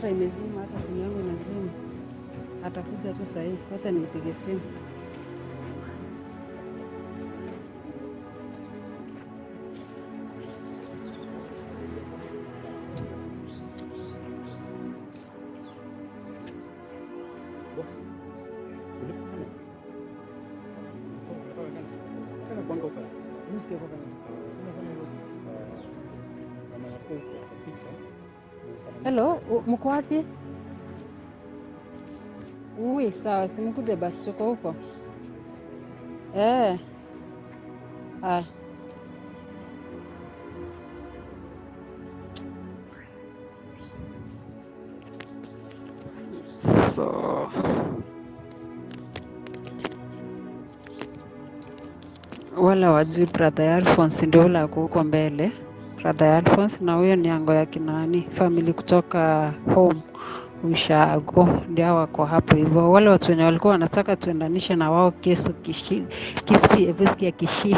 Imezima, hata simu yangu inazima. Atakuja tu sasa hivi. Wacha nimpige simu. Hello, mko wapi? Sawa, simkuja basi tuko huko. So wala wajui brother Alphonse ndio ule ako huko mbele. Brother Alphonse na huyo ni ango ya kinani, family kutoka home Ushago ndio wako hapo hivyo. Wale watu wenye walikuwa wanataka tuendanishe na wao kesho Kisii ya Kisii.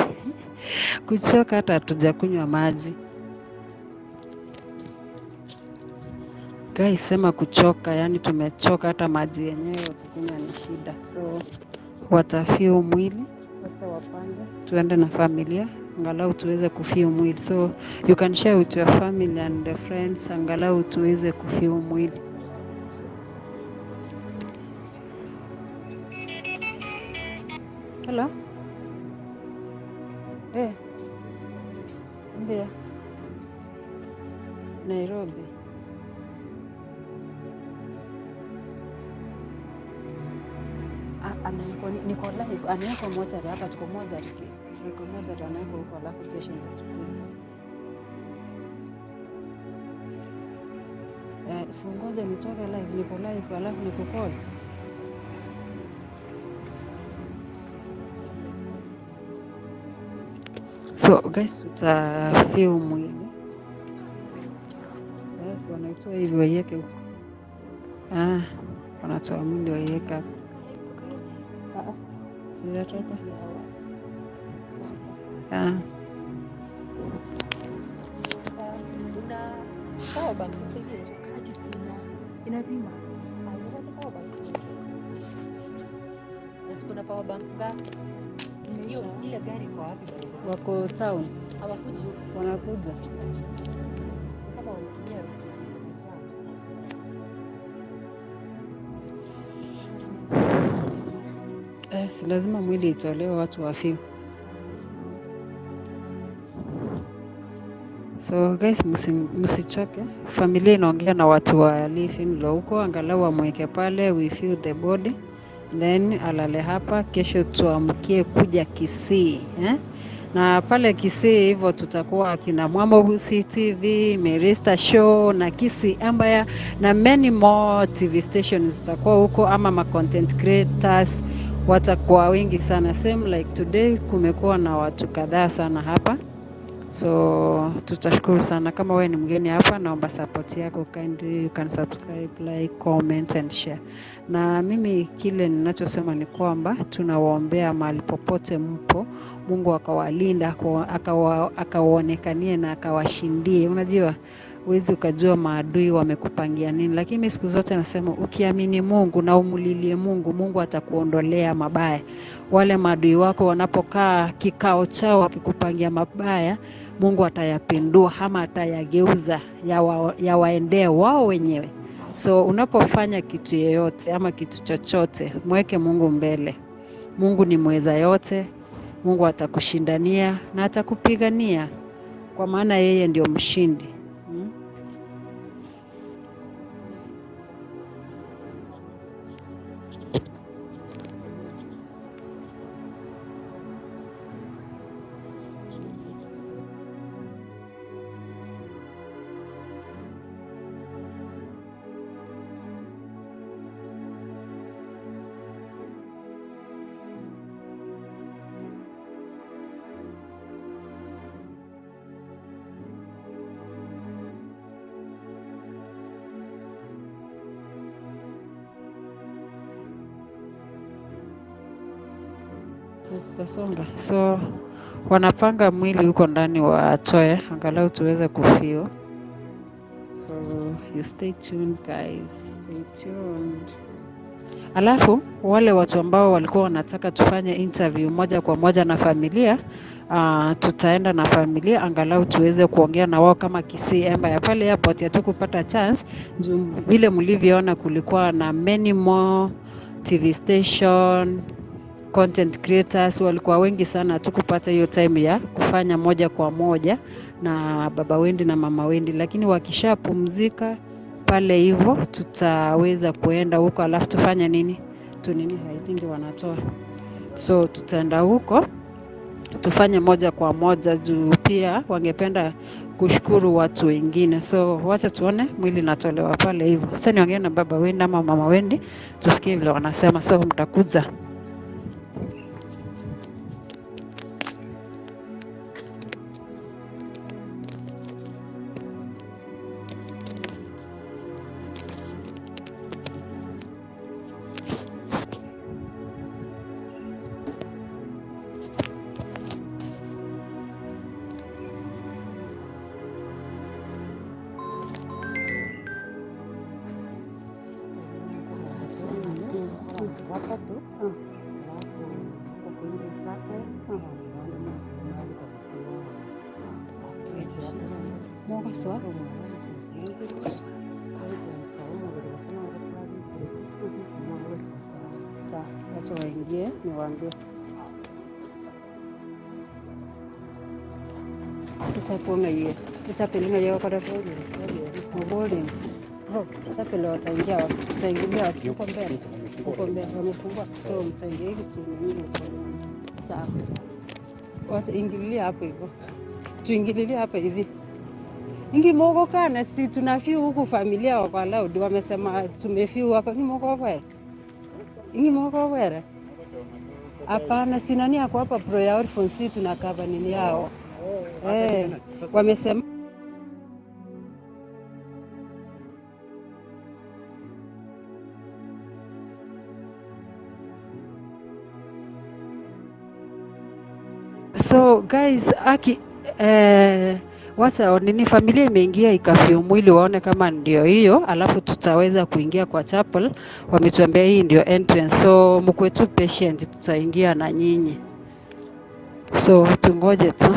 Kuchoka hata hatujakunywa maji. Guys, sema kuchoka, yani tumechoka, hata maji yenyewe kukunywa ni shida. So watafiu mwili, wacha wapande tuende na familia angalau tuweze kufiu mwili. So you can share with your family and the friends angalau tuweze kufiu mwili. Hello? Mbea? Nairobi. Niko live, anaweka moja hapa, tuko moja anaweka huko, alafu kesho nitachukuza. Ngoja nitoke live, niko live, alafu niko call. So guys, tutafiu mwili. Yes, wanaitoa hivi waiweke huko. Wanatoa mwili waiweka. Sijatoka. Power bank sina. Inazima. Kuna power bank ngapi? Hiyo ile gari kwa wapi? Wako town. Hawakuji huko. Wanakuja. Kama wanatumia si lazima mwili itolewe watu wafiu. So guys, msichoke. Familia inaongea na watu wa living law huko, angalau wamweke pale, we feel the body. Then alale hapa, kesho tuamkie kuja Kisii. Na pale Kisii hivyo tutakuwa kina Mwamogusi TV, Merista Show na Kisii Ambaya na many more TV stations zitakuwa huko, ama ma content creators watakuwa wengi sana. Same like today kumekuwa na watu kadhaa sana hapa. So tutashukuru sana. Kama wewe ni mgeni hapa, naomba support yako, kindly you can subscribe, like, comment and share. Na mimi kile ninachosema ni kwamba tunawaombea mahali popote mpo, Mungu akawalinda, akawaonekanie na akawashindie. Unajua huwezi ukajua maadui wamekupangia nini, lakini siku zote nasema ukiamini Mungu na umulilie Mungu, Mungu atakuondolea mabaya. Wale maadui wako wanapokaa kikao chao wakikupangia mabaya, Mungu atayapindua ama atayageuza yawaendee wao wenyewe. So unapofanya kitu yeyote ama kitu chochote, mweke Mungu mbele. Mungu ni mweza yote. Mungu atakushindania na atakupigania, kwa maana yeye ndio mshindi. Tutasonga. So wanapanga mwili huko ndani watoe angalau tuweze kufio. So You stay tuned guys, stay tuned. Alafu wale watu ambao walikuwa wanataka tufanye interview moja kwa moja na familia, tutaenda na familia angalau tuweze kuongea na wao kama Kisii Empire. Pale airport hatukupata chance juu vile mlivyoona kulikuwa na many more TV station content creators walikuwa wengi sana, hatukupata hiyo time ya kufanya moja kwa moja na baba Wendi na mama Wendi, lakini wakishapumzika pale hivyo tutaweza kuenda huko, alafu tufanye nini I think wanatoa, so tutaenda huko tufanye moja kwa moja juu pia wangependa kushukuru watu wengine. So wacha tuone mwili natolewa pale hivyo. Sasa niongee na baba Wendi ama mama Wendi tusikie vile wanasema, so mtakuja. watatu alafu huko ile chake Moga sawa. Sawa, wacha waingie niwaambie. Itakuanga hiyo. Itapelinga yao kwa dapo. Mboli. Sapele wataingia wapi? Tutaingilia wapi? Huko mbele. Huko mbele wamefungua. So mtaingia hivi tu nini? Sawa. Wataingilia hapo hivyo. Tuingililie hapa hivi. Ingi mogo kana si tunafiu huku familia wako allowed, wamesema tumefiu hapa. Ingi mogo kwere. Ingi mogo kwere. Hapana, si nani yako hapa pro ya orphan, si tunakava nini yao. Wamesema so guys, wacha nini familia imeingia ikafio mwili waone kama ndio hiyo, alafu tutaweza kuingia kwa chapel. Wametuambia hii ndio entrance, so mkwe tu patient, tutaingia na nyinyi, so tungoje tu.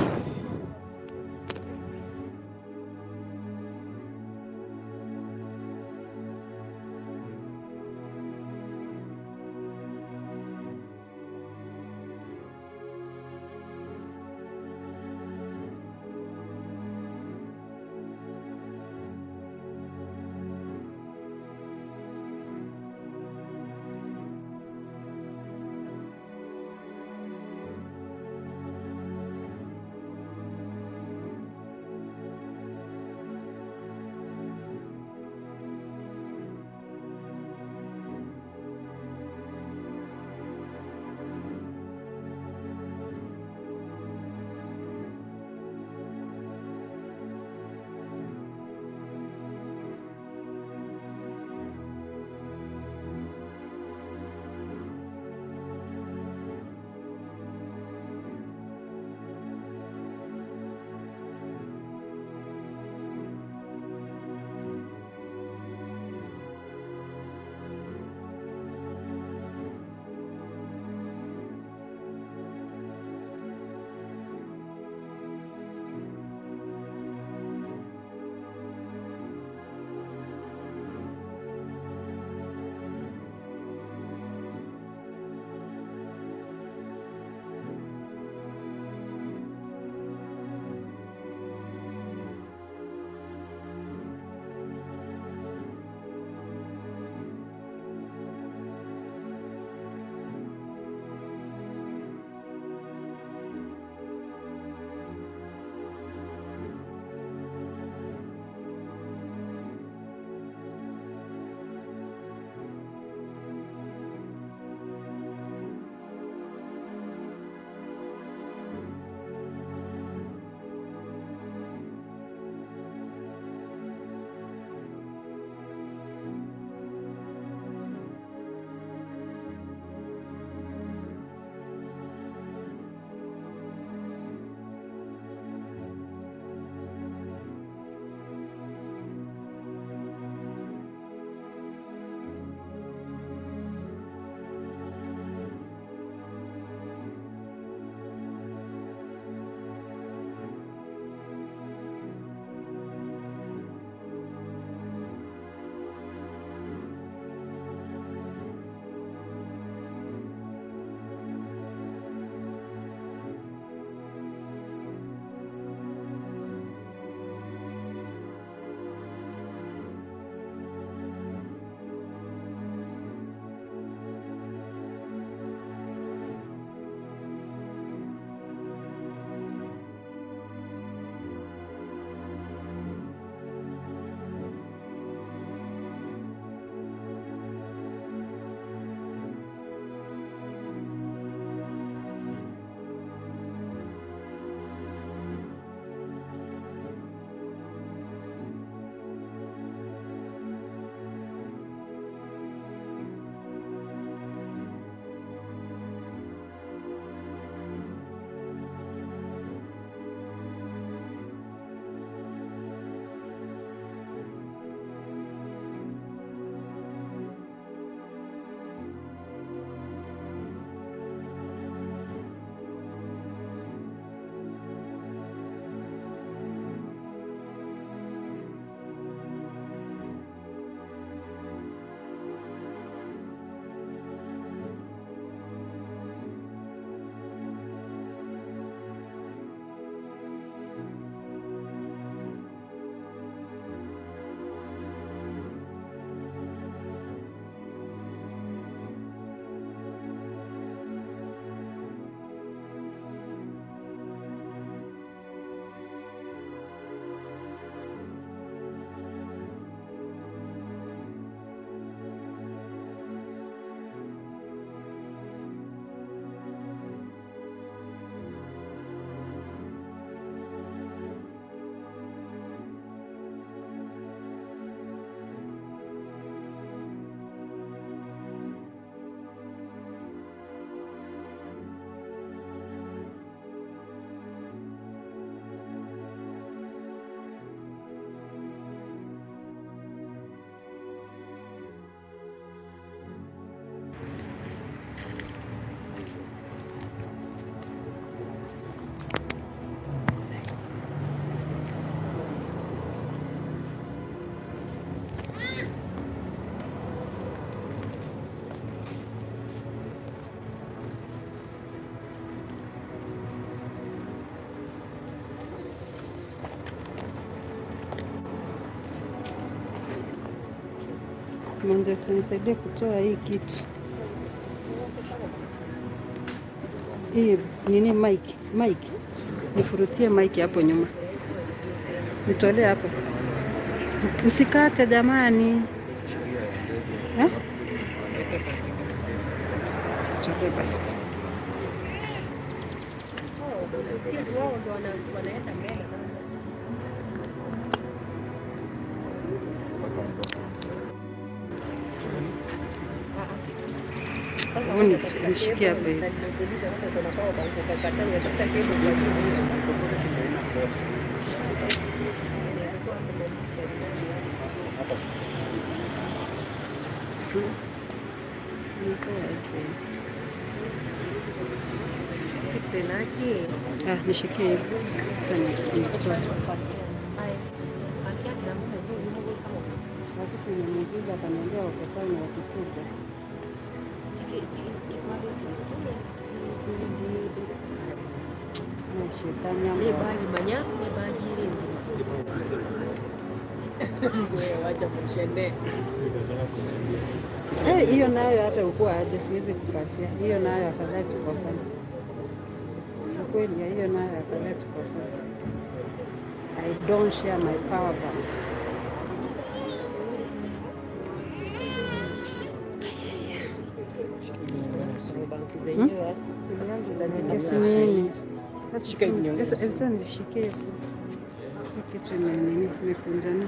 Simanze nisaidie kutoa hii kitu. Hii nini Mike. Nifurutie Mike hapo nyuma. Nitolee hapo. Usikate jamani. Eh? Chote basi. Nishikia hapa hivi. Nishikie hivi. Sasa nitoe. Sasa nimekuja akaniambia wakatao na wakikuja. Shetani ama bagi banyak, bagi wacha kushende. Hiyo nayo hata ukuwa aje siwezi kupatia. Hiyo nayo afadhali tukosane. Kweli hiyo nayo afadhali tukosane. I don't share my power bank. Sasa nishikie hiyo kitu imekunjana.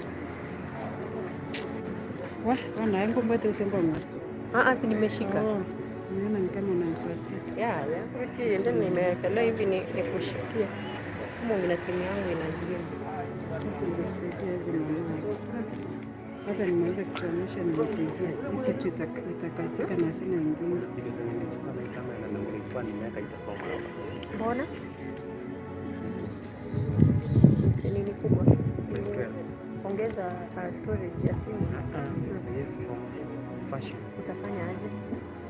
Wana yangu mbate usemba mwa. Si nimeshika. Naona ni kama unanipatia. Okay, ndio nimewekelea hivi nikushikia. Kama una simu yangu inazima. Sasa ndio kusaidia hizo mambo. Sasa nimeweza kusomesha nimepigia. Hii kitu itakatika na sina nyingine. Mbona? Ni kubwa. Ongeza storage ya simu. Fashion. Utafanya aje?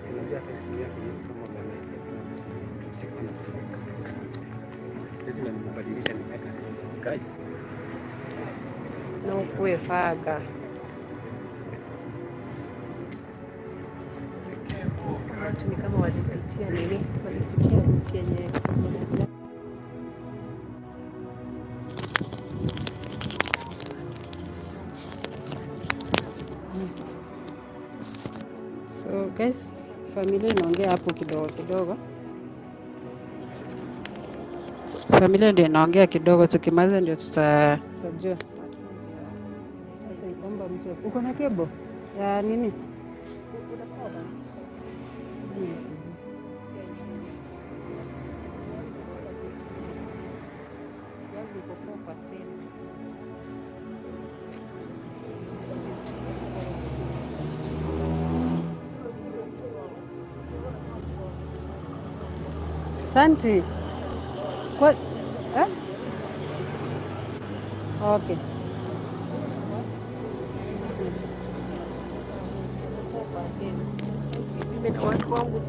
Sinajua hata simu yake ni somo la Netflix. Sikuwa na kuweka. Sisi na mbadilisha nimeweka kai. Na ukuwe faga. Watu ni kama walipitia nini? Walipitia mti yenye So guys, familia inaongea hapo kidogo. Familia ndio inaongea kidogo, tukimaliza ndio tutajua. Sasa ikomba mtu. Uko na kebo? Ya nini? Santi. Kwa Okay. watu wangu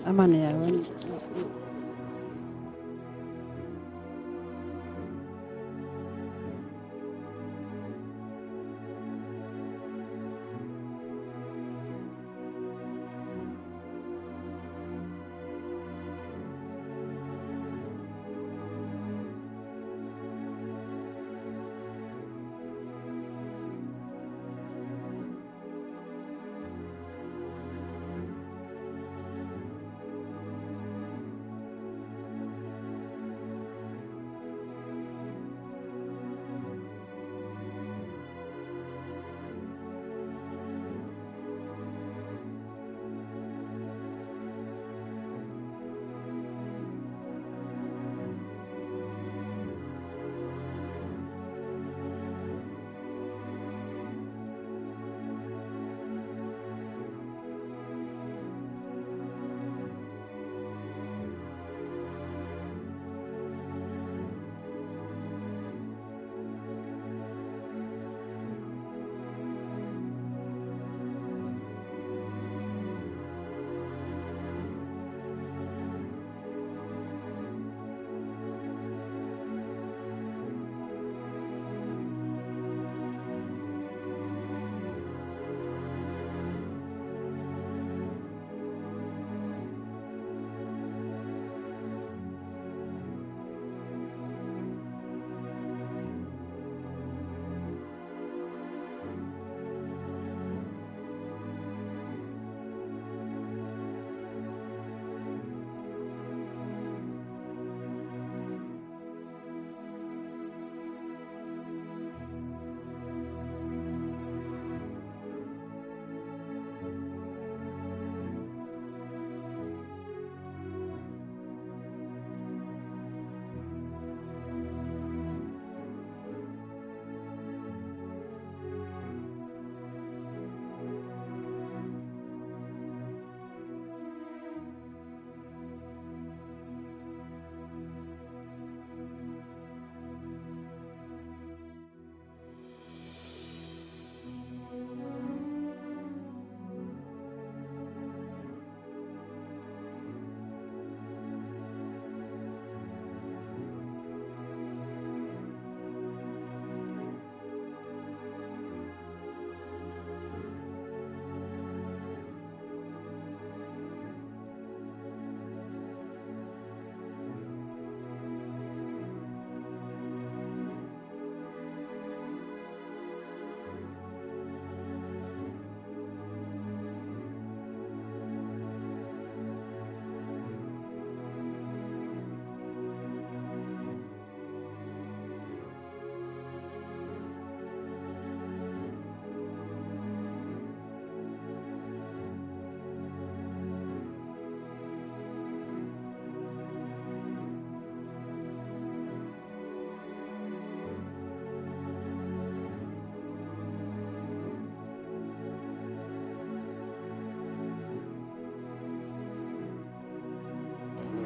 Ama ni ya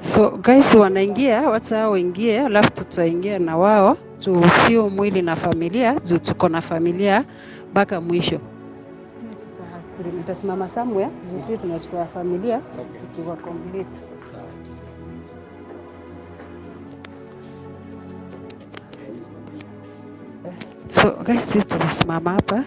So guys wanaingia, wacha hao waingie, alafu tutaingia na wao tufio mwili na familia, juu tuko na familia mpaka mwisho. Nitasimama somewhere juu sisi tunachukua familia ikiwa complete. So guys, sisi tutasimama hapa.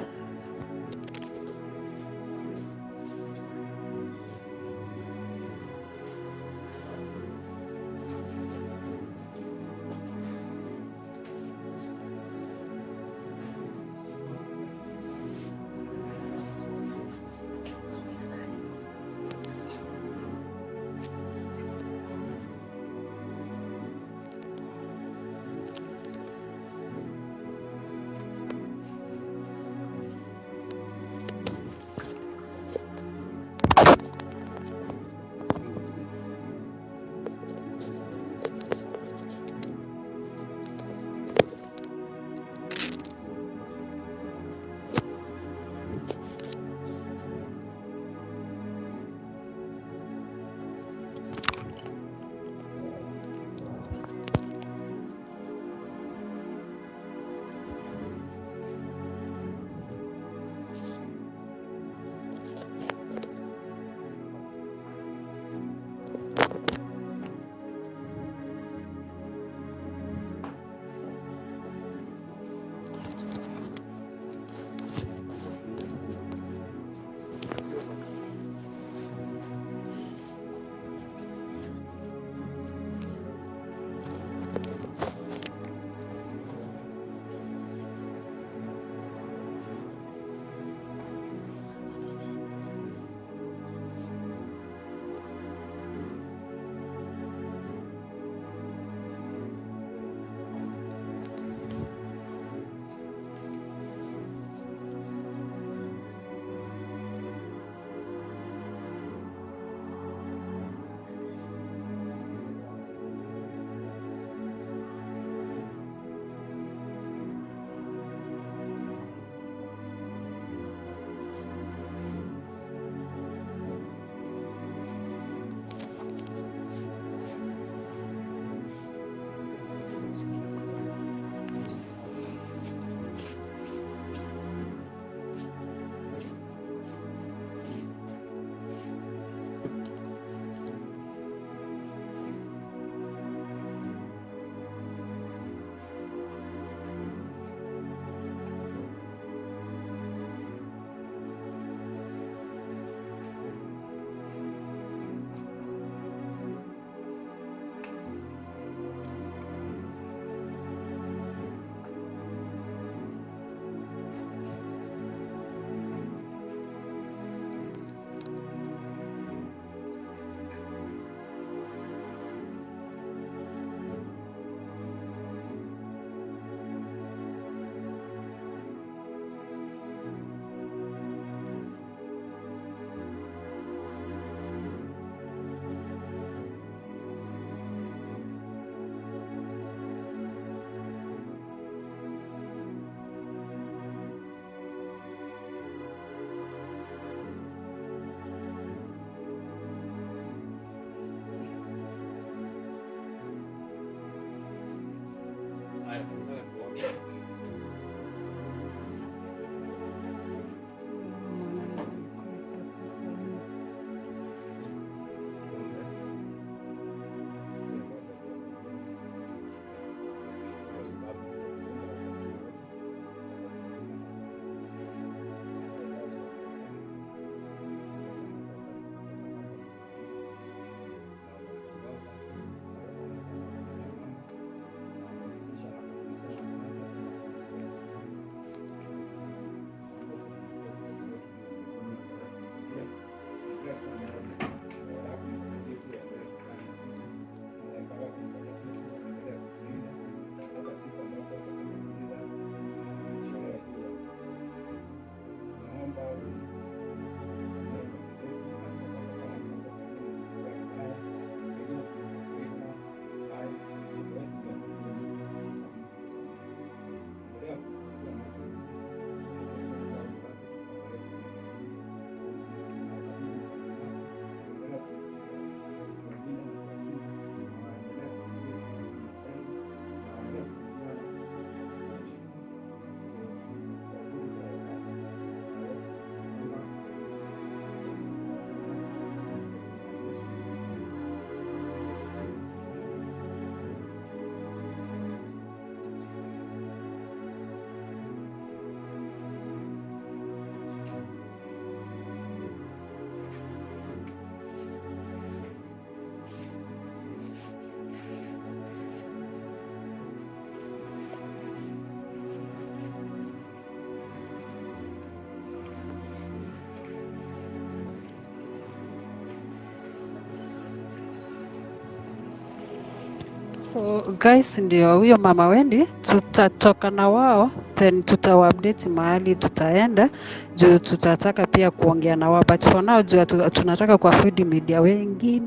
So guys, ndio huyo mama Wendy, tutatoka na wao then tutawaupdate mahali tutaenda juu tutataka pia kuongea na wao, but for now juu tunataka kuafford media wengi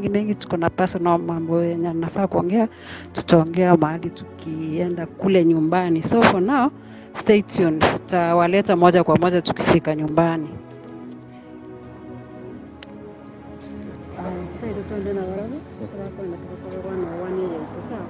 mengi, tuko na personal mambo yenye nafaa kuongea, tutaongea mahali tukienda kule nyumbani. So for now stay tuned, tutawaleta moja kwa moja tukifika nyumbani. Sasa tuende na wao, sasa hapo nataka kuona wani ile sawa.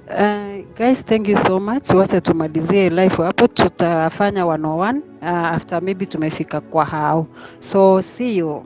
Guys, thank you so much. Wacha tumalizie live hapo, tutafanya 101 after maybe tumefika kwa hao. So see you.